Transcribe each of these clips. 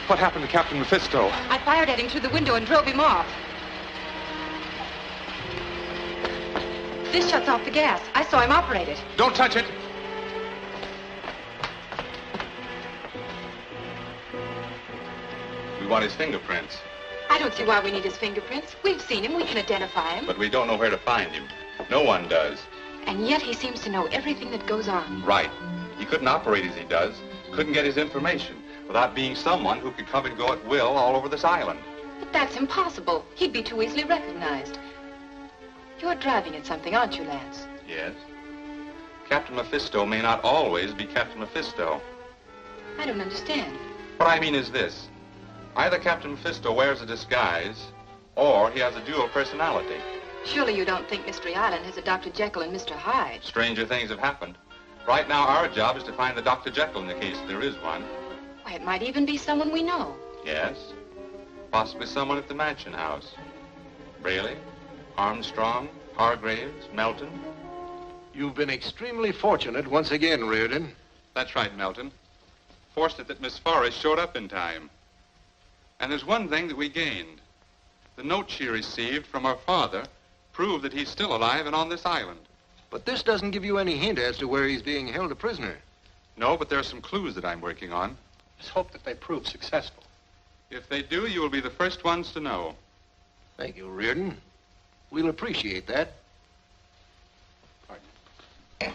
What happened to Captain Mephisto? I fired at him through the window and drove him off. This shuts off the gas. I saw him operate it. Don't touch it. We want his fingerprints. I don't see why we need his fingerprints. We've seen him. We can identify him. But we don't know where to find him. No one does. And yet he seems to know everything that goes on. Right. He couldn't operate as he does, couldn't get his information, without being someone who could come and go at will all over this island. But that's impossible. He'd be too easily recognized. You're driving at something, aren't you, Lance? Yes. Captain Mephisto may not always be Captain Mephisto. I don't understand. What I mean is this. Either Captain Mephisto wears a disguise, or he has a dual personality. Surely you don't think Mystery Island has a Dr. Jekyll and Mr. Hyde? Stranger things have happened. Right now, our job is to find the Dr. Jekyll in the case there is one. Why, it might even be someone we know. Yes. Possibly someone at the mansion house. Braley, Armstrong, Hargraves, Melton. You've been extremely fortunate once again, Reardon. That's right, Melton. Fortunate that Miss Forrest showed up in time. And there's one thing that we gained. The note she received from her father proved that he's still alive and on this island. But this doesn't give you any hint as to where he's being held a prisoner. No, but there are some clues that I'm working on. Let's hope that they prove successful. If they do, you will be the first ones to know. Thank you, Reardon. We'll appreciate that. Pardon.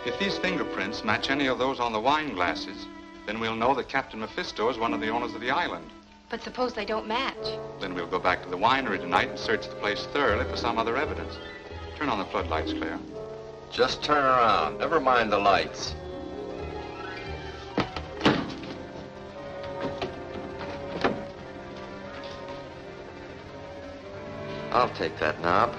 If these fingerprints match any of those on the wine glasses, then we'll know that Captain Mephisto is one of the owners of the island. But suppose they don't match? Then we'll go back to the winery tonight and search the place thoroughly for some other evidence. Turn on the floodlights, Claire. Just turn around. Never mind the lights. I'll take that knob.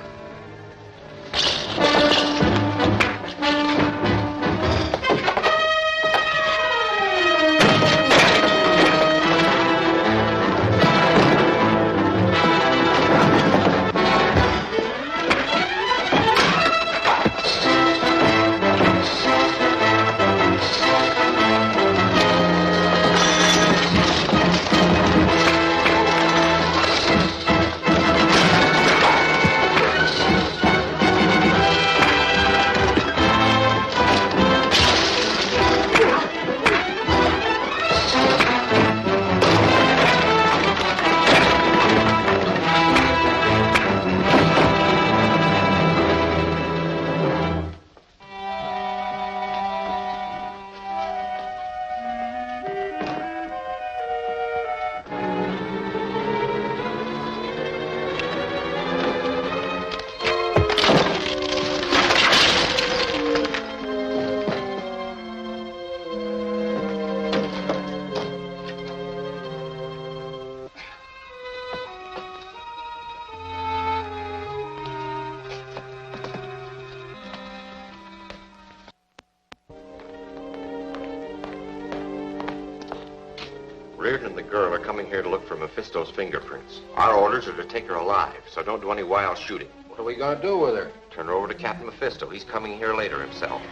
Reardon and the girl are coming here to look for Mephisto's fingerprints. Our orders are to take her alive, so don't do any wild shooting. What are we going to do with her? Turn her over to Captain Mephisto. He's coming here later himself.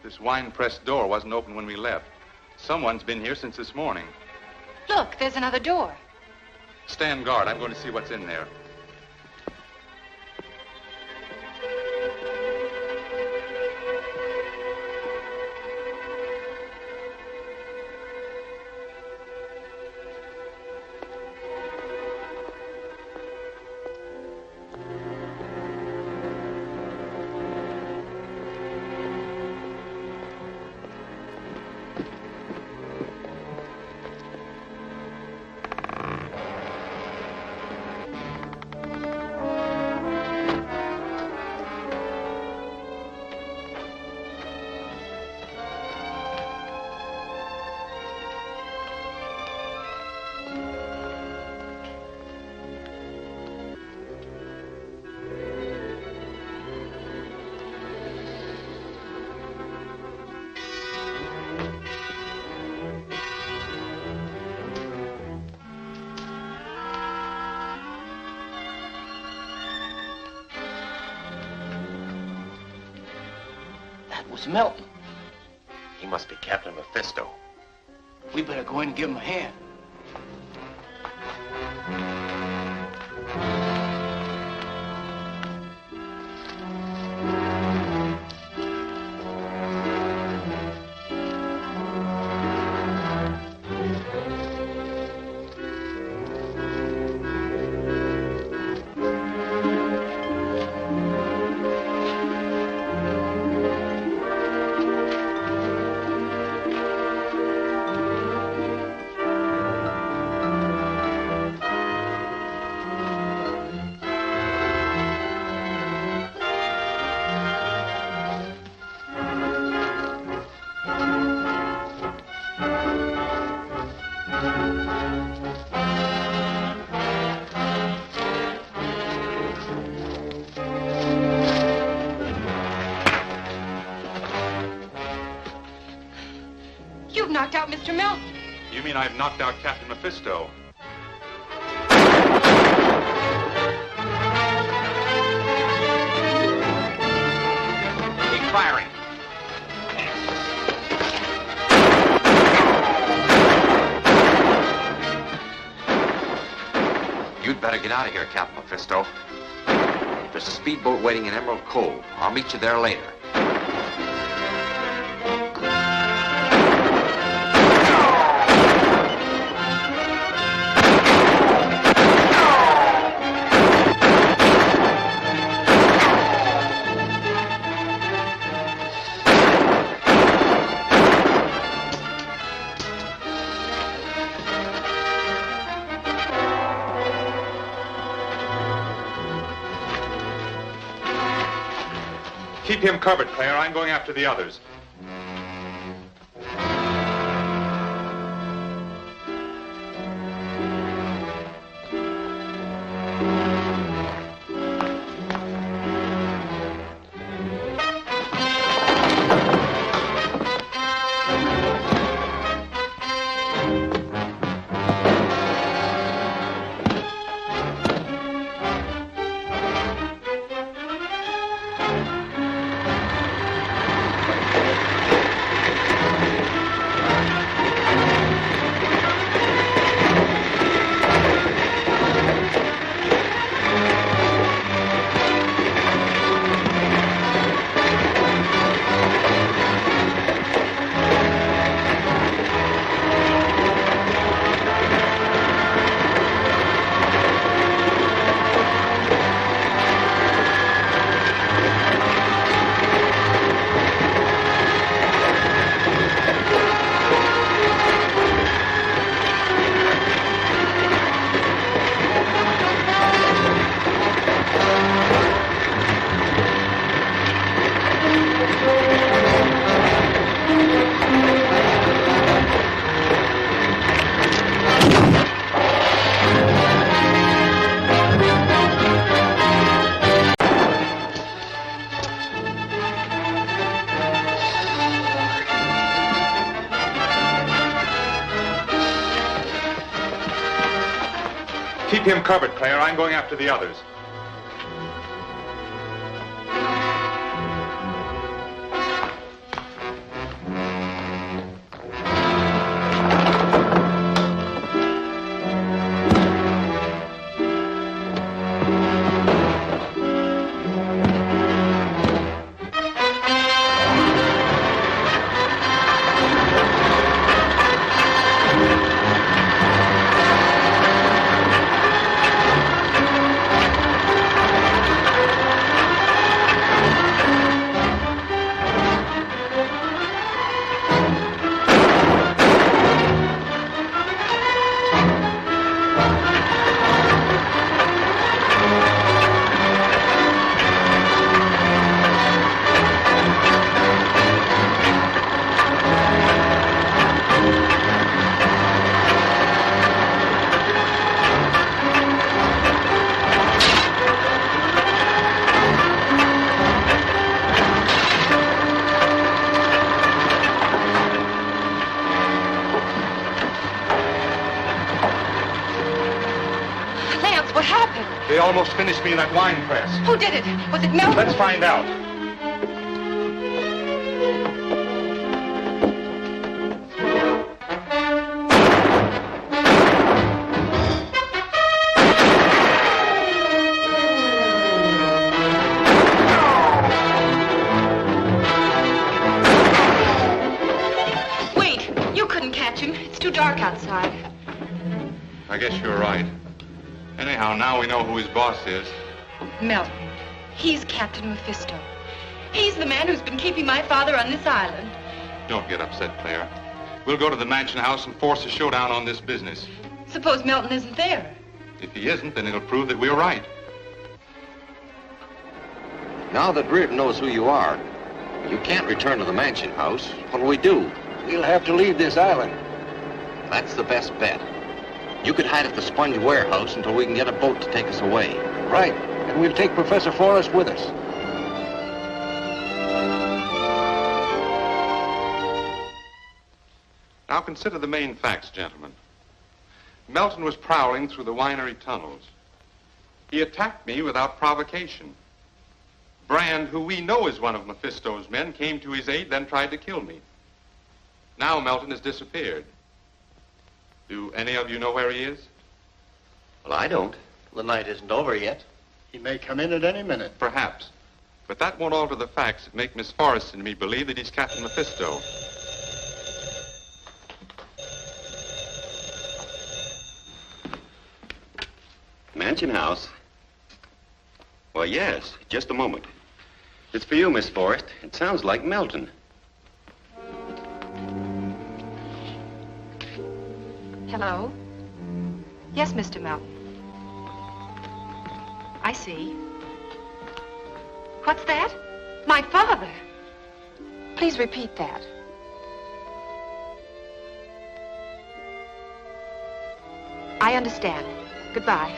This wine-press door wasn't open when we left. Someone's been here since this morning. Look, there's another door. Stand guard. I'm going to see what's in there. Was Melton. He must be Captain Mephisto. We better go in and give him a hand. You've knocked out Mr. Melton. You mean I've knocked out Captain Mephisto? Keep firing. You'd better get out of here, Captain Mephisto. There's a speedboat waiting in Emerald Cove. I'll meet you there later. Keep him covered, Claire. I'm going after the others. Keep him covered, Claire. I'm going after the others. They almost finished me in that wine press. Who did it? Was it Melton? Let's find out. Wait, you couldn't catch him. It's too dark outside. I guess you're right. Anyhow, now we know who his boss is. Melton. He's Captain Mephisto. He's the man who's been keeping my father on this island. Don't get upset, Claire. We'll go to the mansion house and force a showdown on this business. Suppose Melton isn't there. If he isn't, then it'll prove that we're right. Now that Reardon knows who you are, you can't return to the mansion house. What'll we do? We'll have to leave this island. That's the best bet. You could hide at the sponge warehouse until we can get a boat to take us away. Right. And we'll take Professor Forrest with us. Now consider the main facts, gentlemen. Melton was prowling through the winery tunnels. He attacked me without provocation. Brand, who we know is one of Mephisto's men, came to his aid, then tried to kill me. Now Melton has disappeared. Do any of you know where he is? Well, I don't. The night isn't over yet. He may come in at any minute. Perhaps. But that won't alter the facts that make Miss Forrest and me believe that he's Captain Mephisto. Mansion house? Well, yes. Just a moment. It's for you, Miss Forrest. It sounds like Melton. Hello? Yes, Mr. Melton. I see. What's that? My father. Please repeat that. I understand. Goodbye.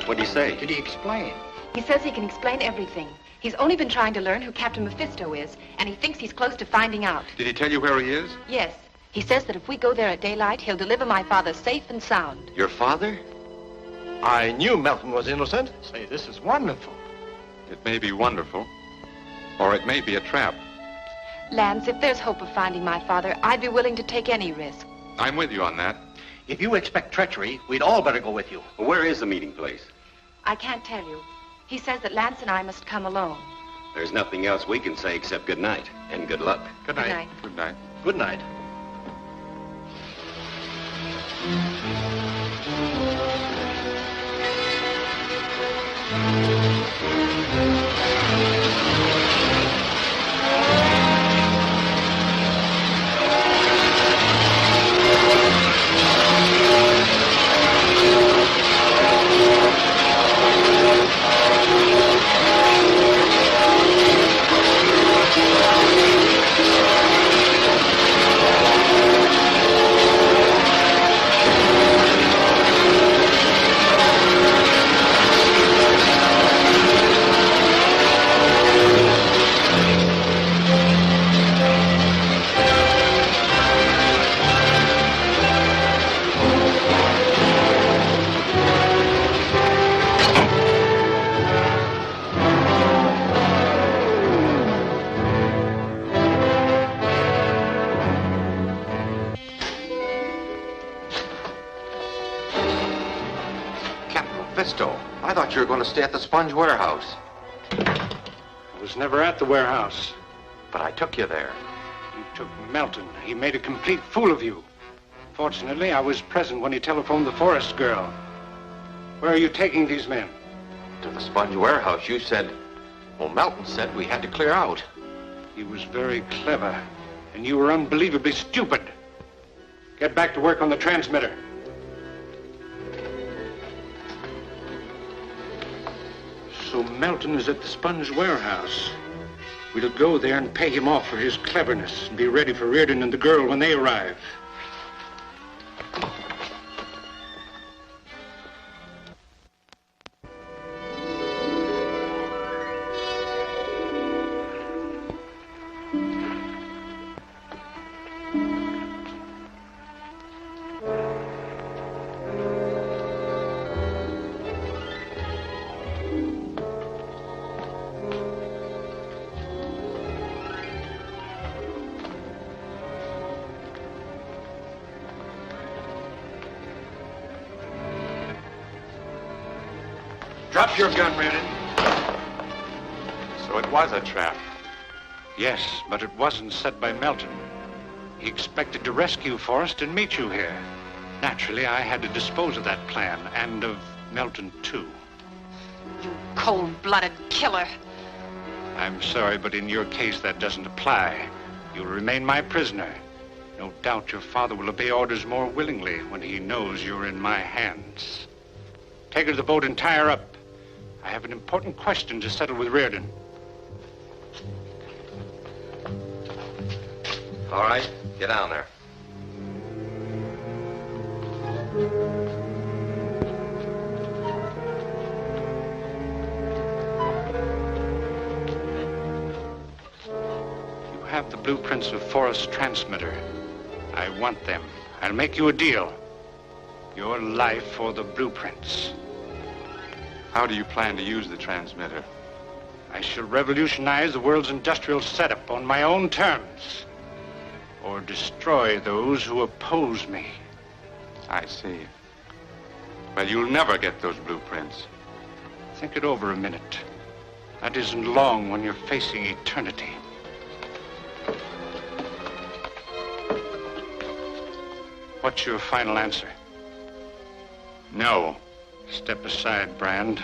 What'd he say? Did he explain? He says he can explain everything. He's only been trying to learn who Captain Mephisto is, and he thinks he's close to finding out. Did he tell you where he is? Yes. He says that if we go there at daylight, he'll deliver my father safe and sound. Your father? I knew Melton was innocent. Say, this is wonderful. It may be wonderful, or it may be a trap. Lance, if there's hope of finding my father, I'd be willing to take any risk. I'm with you on that. If you expect treachery, we'd all better go with you. Well, where is the meeting place? I can't tell you. He says that Lance and I must come alone. There's nothing else we can say except good night and good luck. Good night. Good night. Good night. Good night. Fisto. I thought you were going to stay at the Sponge Warehouse. I was never at the warehouse. But I took you there. You took Melton. He made a complete fool of you. Fortunately, I was present when he telephoned the Forrest girl. Where are you taking these men? To the Sponge Warehouse. You said... Well, Melton said we had to clear out. He was very clever, and you were unbelievably stupid. Get back to work on the transmitter. So Melton is at the Sponge Warehouse. We'll go there and pay him off for his cleverness and be ready for Reardon and the girl when they arrive. Drop your gun, Reardon. So it was a trap. Yes, but it wasn't set by Melton. He expected to rescue Forrest and meet you here. Naturally, I had to dispose of that plan, and of Melton, too. You cold-blooded killer. I'm sorry, but in your case, that doesn't apply. You'll remain my prisoner. No doubt your father will obey orders more willingly when he knows you're in my hands. Take her to the boat and tie her up. I have an important question to settle with Reardon. All right, get down there. You have the blueprints of Forrest's transmitter. I want them. I'll make you a deal. Your life or the blueprints. How do you plan to use the transmitter? I shall revolutionize the world's industrial setup on my own terms. Or destroy those who oppose me. I see. Well, you'll never get those blueprints. Think it over a minute. That isn't long when you're facing eternity. What's your final answer? No. Step aside, Brand.